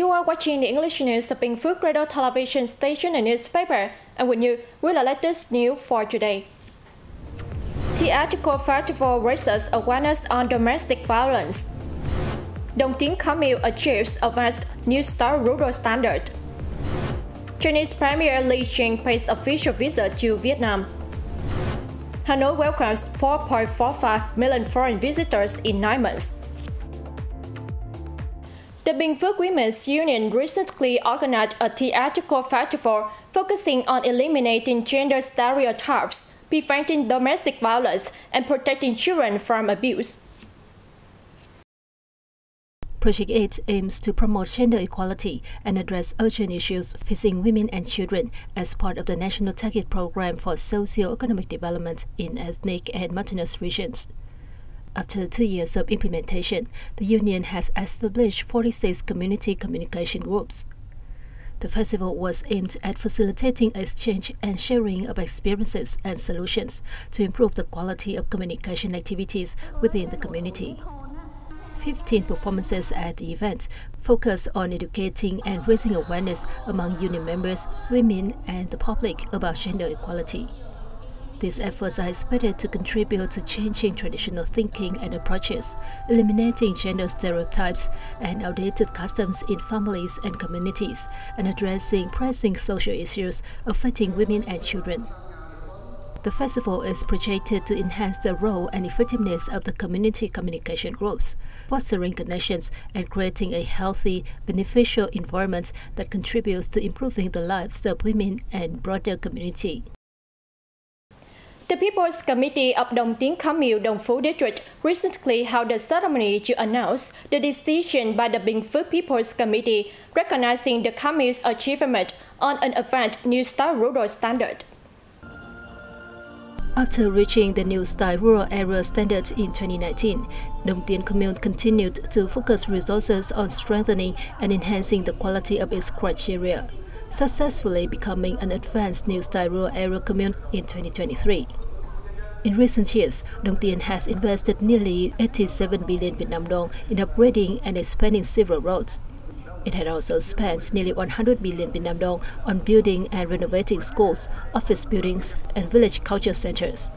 You are watching the English news of Bình Phước Radio Television Station and newspaper, and with you will the latest news for today. Theatrical Festival raises awareness on domestic violence. Đồng Tiến Camille achieves advanced New Star Rural Standard. Chinese Premier Li Jing pays official visit to Vietnam. Hanoi welcomes 4.45 million foreign visitors in 9 months. The Bình Phước Women's Union recently organized a theatrical festival focusing on eliminating gender stereotypes, preventing domestic violence, and protecting children from abuse. Project 8 aims to promote gender equality and address urgent issues facing women and children as part of the National Target Program for Socio-Economic Development in Ethnic and Mountainous Regions. After 2 years of implementation, the Union has established 46 community communication groups. The festival was aimed at facilitating exchange and sharing of experiences and solutions to improve the quality of communication activities within the community. 15 performances at the event focus on educating and raising awareness among union members, women, and the public about gender equality. These efforts are expected to contribute to changing traditional thinking and approaches, eliminating gender stereotypes and outdated customs in families and communities, and addressing pressing social issues affecting women and children. The festival is projected to enhance the role and effectiveness of the community communication groups, fostering connections and creating a healthy, beneficial environment that contributes to improving the lives of women and broader community. The People's Committee of Đồng Tiến Camille Đồng Phú District recently held a ceremony to announce the decision by the Bình Phước People's Committee recognizing the Camille's achievement on an advanced New Star Rural Standard. After reaching the New Star Rural Area Standard in 2019, Đồng Tiến Commune continued to focus resources on strengthening and enhancing the quality of its criteria, successfully becoming an advanced New Star Rural Area Commune in 2023. In recent years, Đồng Tiến has invested nearly 87 billion Vietnam dong in upgrading and expanding several roads. It had also spent nearly 100 billion Vietnam dong on building and renovating schools, office buildings, and village culture centers.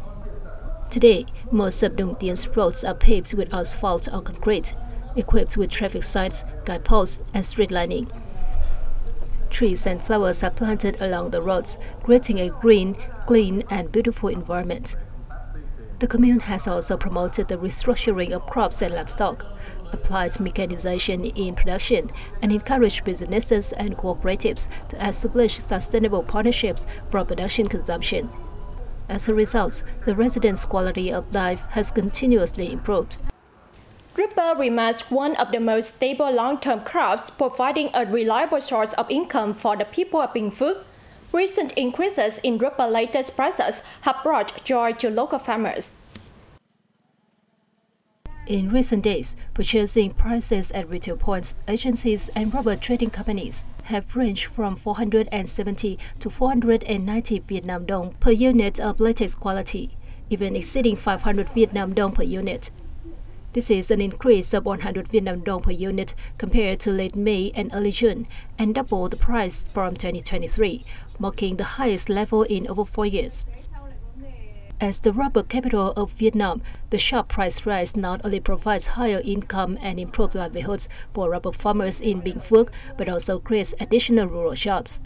Today, most of Đồng Tiến roads are paved with asphalt or concrete, equipped with traffic signs, guideposts, and street lighting. Trees and flowers are planted along the roads, creating a green, clean, and beautiful environment. The commune has also promoted the restructuring of crops and livestock, applied mechanization in production, and encouraged businesses and cooperatives to establish sustainable partnerships for production consumption. As a result, the residents' quality of life has continuously improved. Rubber remains one of the most stable long-term crops, providing a reliable source of income for the people of Bình Phước. Recent increases in rubber latex prices have brought joy to local farmers. In recent days, purchasing prices at retail points, agencies, and rubber trading companies have ranged from 470 to 490 Vietnam dong per unit of latex quality, even exceeding 500 Vietnam dong per unit. This is an increase of 100 Vietnam dong per unit compared to late May and early June, and double the price from 2023, marking the highest level in over 4 years. As the rubber capital of Vietnam, the sharp price rise not only provides higher income and improved livelihoods for rubber farmers in Bình Phước, but also creates additional rural jobs.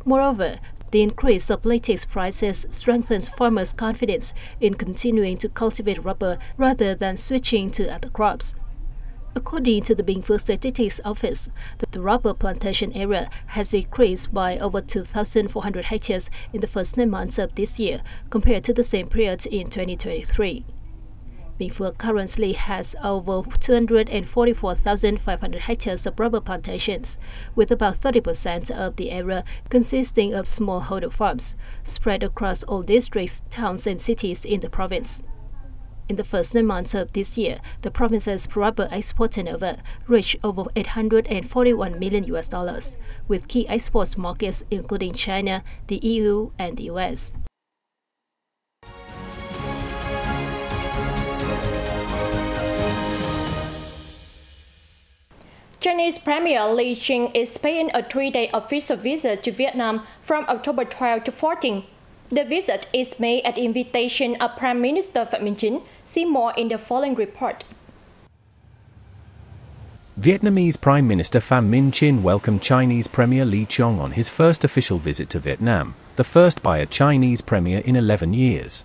Moreover, the increase of latex prices strengthens farmers' confidence in continuing to cultivate rubber rather than switching to other crops. According to the Bình Phước Statistics Office, the rubber plantation area has increased by over 2,400 hectares in the first 9 months of this year compared to the same period in 2023. Bình Phước currently has over 244,500 hectares of rubber plantations, with about 30% of the area consisting of smallholder farms, spread across all districts, towns, and cities in the province. In the first 9 months of this year, the province's rubber export turnover reached over $841 million, with key export markets including China, the EU, and the US. Chinese Premier Li Qiang is paying a 3-day official visit to Vietnam from October 12 to 14. The visit is made at the invitation of Prime Minister Phạm Minh Chính. See more in the following report. Vietnamese Prime Minister Pham Minh Chinh welcomed Chinese Premier Li Qiang on his first official visit to Vietnam, the first by a Chinese premier in 11 years.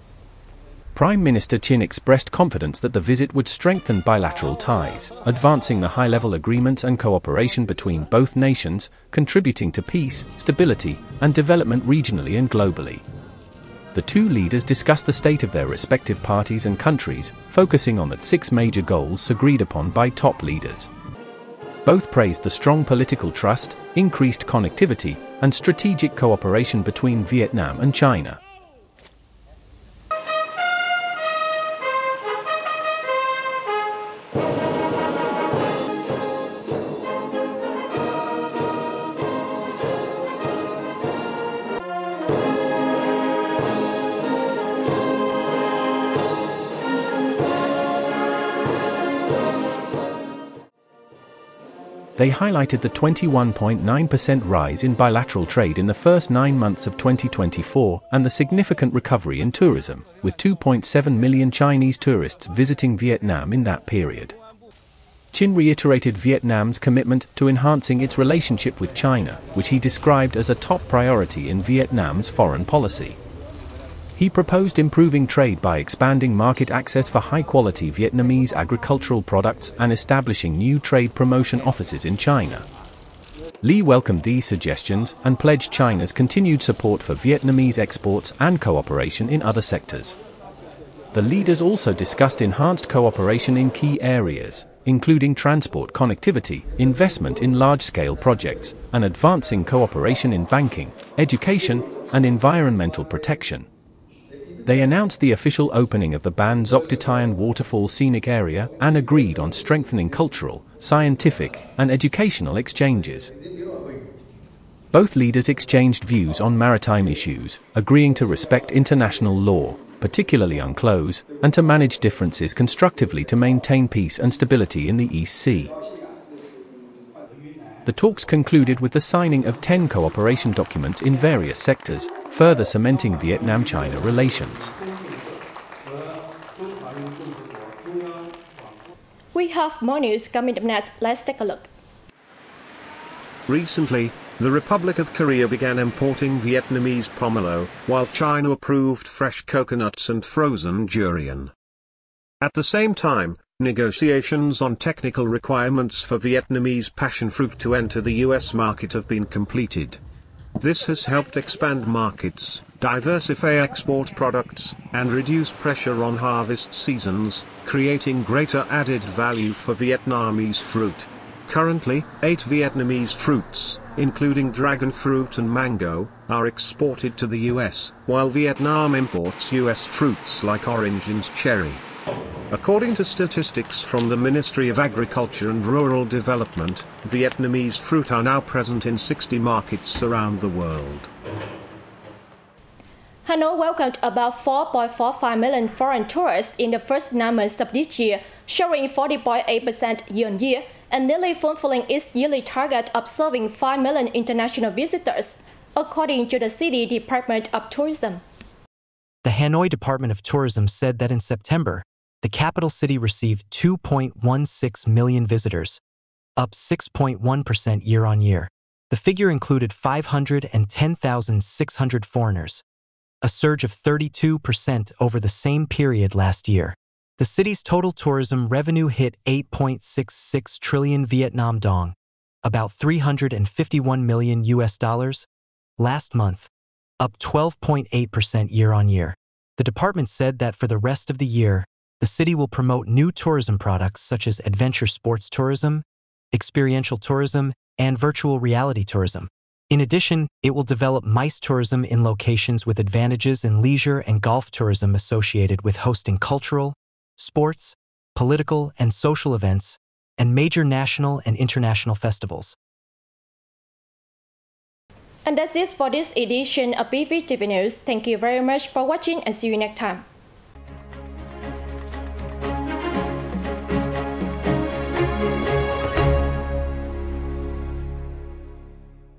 Prime Minister Chinh expressed confidence that the visit would strengthen bilateral ties, advancing the high-level agreements and cooperation between both nations, contributing to peace, stability, and development regionally and globally. The two leaders discussed the state of their respective parties and countries, focusing on the 6 major goals agreed upon by top leaders. Both praised the strong political trust, increased connectivity, and strategic cooperation between Vietnam and China. They highlighted the 21.9% rise in bilateral trade in the first 9 months of 2024 and the significant recovery in tourism, with 2.7 million Chinese tourists visiting Vietnam in that period. Chinh reiterated Vietnam's commitment to enhancing its relationship with China, which he described as a top priority in Vietnam's foreign policy. He proposed improving trade by expanding market access for high-quality Vietnamese agricultural products and establishing new trade promotion offices in China. Li welcomed these suggestions and pledged China's continued support for Vietnamese exports and cooperation in other sectors. The leaders also discussed enhanced cooperation in key areas, including transport connectivity, investment in large-scale projects, and advancing cooperation in banking, education, and environmental protection. They announced the official opening of the Ban Duc Dit Thanh Waterfall Scenic Area and agreed on strengthening cultural, scientific, and educational exchanges. Both leaders exchanged views on maritime issues, agreeing to respect international law, particularly UNCLOS, and to manage differences constructively to maintain peace and stability in the East Sea. The talks concluded with the signing of 10 cooperation documents in various sectors, further cementing Vietnam-China relations. We have more news coming up next. Let's take a look. Recently, the Republic of Korea began importing Vietnamese pomelo, while China approved fresh coconuts and frozen durian. At the same time, negotiations on technical requirements for Vietnamese passion fruit to enter the US market have been completed. This has helped expand markets, diversify export products, and reduce pressure on harvest seasons, creating greater added value for Vietnamese fruit. Currently, 8 Vietnamese fruits, including dragon fruit and mango, are exported to the US, while Vietnam imports US fruits like orange and cherry. According to statistics from the Ministry of Agriculture and Rural Development, Vietnamese fruit are now present in 60 markets around the world. Hanoi welcomed about 4.45 million foreign tourists in the first 9 months of this year, showing 40.8% year-on-year, and nearly fulfilling its yearly target of serving 5 million international visitors, according to the City Department of Tourism. The Hanoi Department of Tourism said that in September, the capital city received 2.16 million visitors, up 6.1% year-on-year. The figure included 510,600 foreigners, a surge of 32% over the same period last year. The city's total tourism revenue hit 8.66 trillion Vietnam dong, about $351 million last month, up 12.8% year-on-year. The department said that for the rest of the year, the city will promote new tourism products such as adventure sports tourism, experiential tourism, and virtual reality tourism. In addition, it will develop MICE tourism in locations with advantages in leisure and golf tourism associated with hosting cultural, sports, political, and social events, and major national and international festivals. And that's it for this edition of BVTV News. Thank you very much for watching and see you next time.